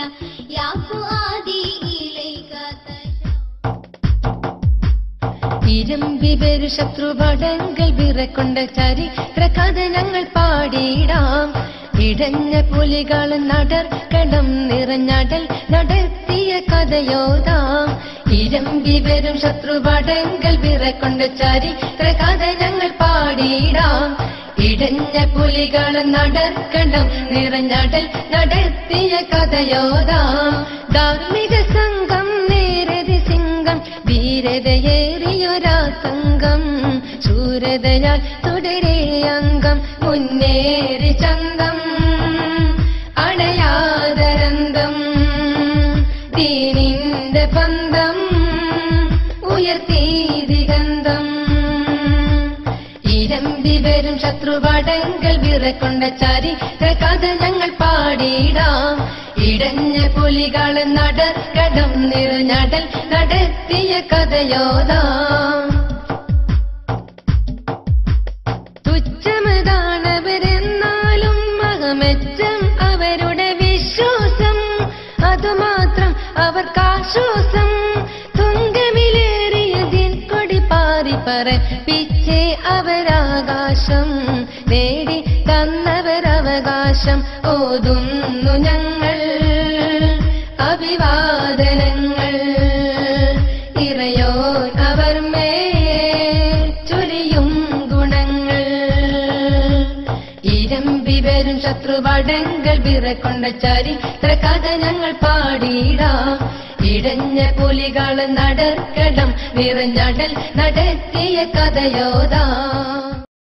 يا فؤادي إليك ഇരമ്പി വരും ശത്രുപടങ്ങൾ വിറക്കൊണ്ട ചരിത്രകഥ ഞങ്ങൾ പാടിയിടാം. ഇടഞ്ഞ പുലികൾ നടർക്കടം നിറഞ്ഞടൽ നടത്തിയ കഥയോതാം. ഇരമ്പി വരും ശത്രുപടങ്ങൾ വിറക്കൊണ്ട ചരിത്രകഥ ഞങ്ങൾ പാടിയിടാം. ഇടഞ്ഞ പുലികൾ നടർക്കടം നിറഞ്ഞടൽ നടത്തിയ കഥയോതാം. ധാർമ്മിക സംഘം നേരതി സിംഗം ധീരതയേറിയൊരാ സംഘം ശൂരതയാൽ തുടരേ അംഗം മുന്നേറി ചന്തം അടയാതരന്തം ദീനിന്റെ ബന്ധം ഉയർത്തി ദിഗന്ധം. ഇരമ്പി വരും ശത്രുപടങ്ങൾ വിറക്കൊണ്ട ചരിത്രകഥ ഞങ്ങൾ പാടിയിടാം. ഇടഞ്ഞ പുലികൾ നടർക്കടം നിറഞ്ഞടൽ നടത്തിയ കഥയോതാം. തുച്ഛമതാണവരെന്നാലും മഹമെച്ചം അവരുടെ വിശ്വാസം, അതുമാത്രം അവർക്കാശ്വാസം. തുങ്കമിലേറിയതിൻ കൊടി പാറി പറപ്പിച്ചേ അവരാകാശം നേടി തന്നവരവകാശം. ഓതുന്നു ഞങ്ങൾ അഭിവാദനങ്ങൾ ഇറയോൻ അവർ മേൽ ചൊരിയും ഗുണങ്ങൾ. ഇരമ്പി വരും ശത്രുപടങ്ങൾ വിറക്കൊണ്ട ചരിത്രകഥ ഞങ്ങൾ പാടിയിടാം. ഇടഞ്ഞ പുലികൾ നടർക്കടം നിറഞ്ഞടൽ നടത്തിയ കഥയോതാം.